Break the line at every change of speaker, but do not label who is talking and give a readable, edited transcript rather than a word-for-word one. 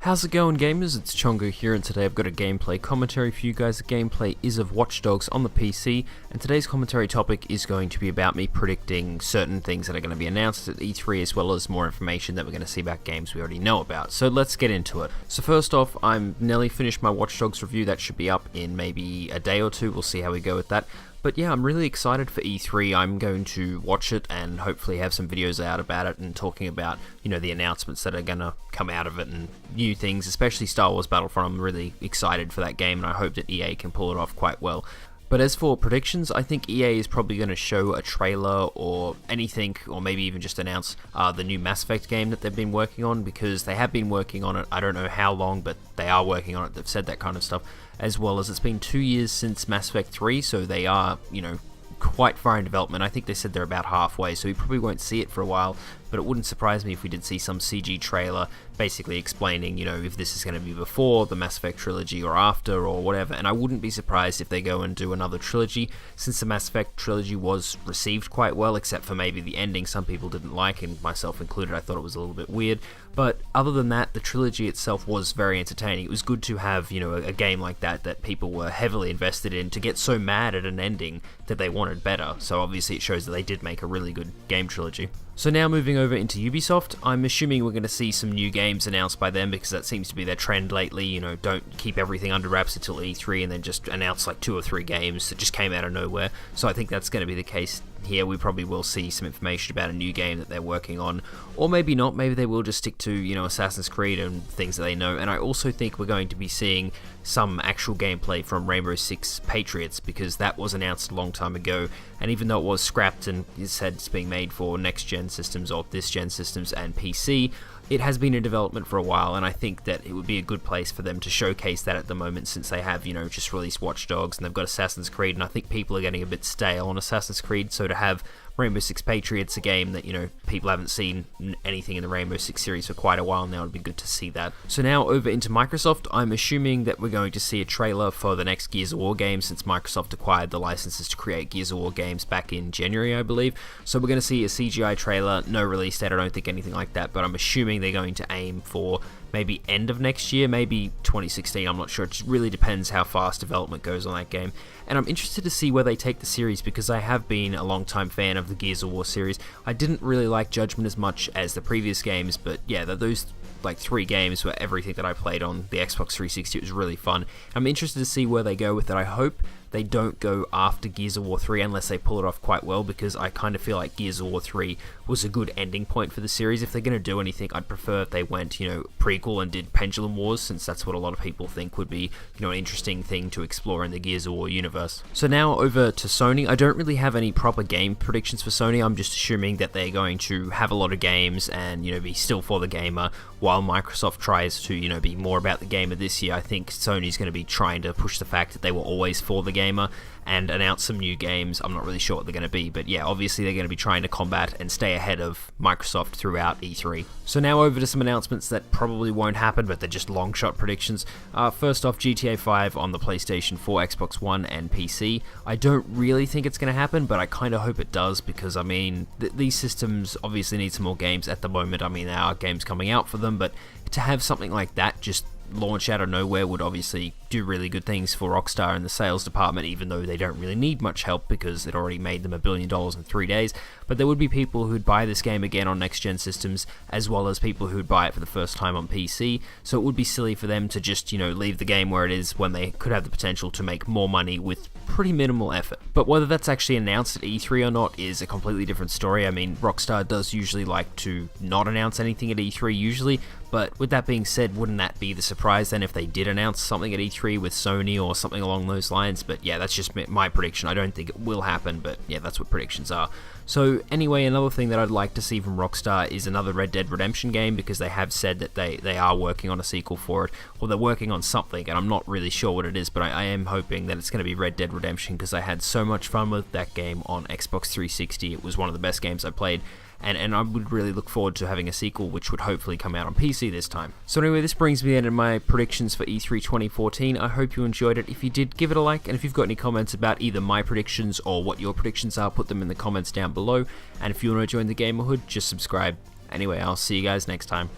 How's it going, gamers? It's Chongo here, and today I've got a gameplay commentary for you guys. The gameplay is of Watch Dogs on the PC, and today's commentary topic is going to be about me predicting certain things that are going to be announced at E3, as well as more information that we're going to see about games we already know about. So let's get into it. So first off, I'm nearly finished my Watch Dogs review. That should be up in maybe a day or two. We'll see how we go with that. But yeah, I'm really excited for E3. I'm going to watch it and hopefully have some videos out about it and talking about, the announcements that are going to come out of it and new things, especially Star Wars Battlefront. I'm really excited for that game and I hope that EA can pull it off quite well. But as for predictions, I think EA is probably going to show a trailer or anything, or maybe even just announce the new Mass Effect game that they've been working on, because they have been working on it. I don't know how long, but they are working on it. They've said that kind of stuff. As well as it's been 2 years since Mass Effect 3, so they are, quite far in development. I think they said they're about halfway, so we probably won't see it for a while, but it wouldn't surprise me if we did see some CG trailer basically explaining, if this is going to be before the Mass Effect trilogy or after or whatever. And I wouldn't be surprised if they go and do another trilogy, since the Mass Effect trilogy was received quite well, except for maybe the ending some people didn't like, and myself included. I thought it was a little bit weird, but other than that, the trilogy itself was very entertaining. It was good to have, a game like that people were heavily invested in, to get so mad at an ending that they wanted better. So obviously it shows that they did make a really good game trilogy. So now moving over into Ubisoft, I'm assuming we're going to see some new games announced by them, because that seems to be their trend lately. Don't keep everything under wraps until E3 and then just announce like 2 or 3 games that just came out of nowhere. So I think that's going to be the case here. We probably will see some information about a new game that they're working on, or maybe not. Maybe they will just stick to, Assassin's Creed and things that they know. And I also think we're going to be seeing some actual gameplay from Rainbow Six Patriots, because that was announced a long time ago, and even though it was scrapped and it said it's being made for next-gen systems or this-gen systems and PC, it has been in development for a while, and I think that it would be a good place for them to showcase that at the moment, since they have, just released Watch Dogs and they've got Assassin's Creed, and I think people are getting a bit stale on Assassin's Creed, so to have Rainbow Six Patriots, a game that, people haven't seen anything in the Rainbow Six series for quite a while now, it'd be good to see that. So now over into Microsoft, I'm assuming that we're going to see a trailer for the next Gears of War game, since Microsoft acquired the licenses to create Gears of War games back in January, I believe. So we're going to see a CGI trailer, no release date, I don't think anything like that, but I'm assuming they're going to aim for maybe end of next year, maybe 2016, I'm not sure. It just really depends how fast development goes on that game. And I'm interested to see where they take the series, because I have been a long-time fan of the Gears of War series. I didn't really like Judgment as much as the previous games, but yeah, those like 3 games were everything that I played on the Xbox 360. It was really fun. I'm interested to see where they go with it. I hope they don't go after Gears of War 3 unless they pull it off quite well, because I kind of feel like Gears of War 3 was a good ending point for the series. If they're going to do anything, I'd prefer if they went, prequel and did Pendulum Wars, since that's what a lot of people think would be, an interesting thing to explore in the Gears of War universe. So now over to Sony. I don't really have any proper game predictions for Sony. I'm just assuming that they're going to have a lot of games and, be still for the gamer, while Microsoft tries to, be more about the gamer this year. I think Sony's going to be trying to push the fact that they were always for the gamer and announce some new games. I'm not really sure what they're going to be, but yeah, obviously they're going to be trying to combat and stay ahead of Microsoft throughout E3. So now over to some announcements that probably won't happen, but they're just long shot predictions. First off, GTA 5 on the PlayStation 4, Xbox One, and PC. I don't really think it's going to happen, but I kind of hope it does, because these systems obviously need some more games at the moment. There are games coming out for them, but to have something like that just launch out of nowhere would obviously do really good things for Rockstar and the sales department, even though they don't really need much help because it already made them $1 billion in 3 days. But there would be people who'd buy this game again on next-gen systems, as well as people who'd buy it for the first time on PC, so it would be silly for them to just, leave the game where it is, when they could have the potential to make more money with pretty minimal effort. But whether that's actually announced at E3 or not is a completely different story. Rockstar does usually like to not announce anything at E3 usually, but with that being said, wouldn't that be the surprise then if they did announce something at E3 with Sony or something along those lines? But yeah, that's just my prediction. I don't think it will happen, but yeah, that's what predictions are. So anyway, another thing that I'd like to see from Rockstar is another Red Dead Redemption game, because they have said that they are working on a sequel for it, or they're working on something, and I'm not really sure what it is, but I am hoping that it's going to be Red Dead Redemption, because I had so much fun with that game on Xbox 360. It was one of the best games I played, and I would really look forward to having a sequel, which would hopefully come out on PC this time. So anyway, this brings me to the end of my predictions for E3 2014. I hope you enjoyed it. If you did, give it a like, and if you've got any comments about either my predictions or what your predictions are, put them in the comments down below, and if you want to join the GamerHood, just subscribe. Anyway, I'll see you guys next time.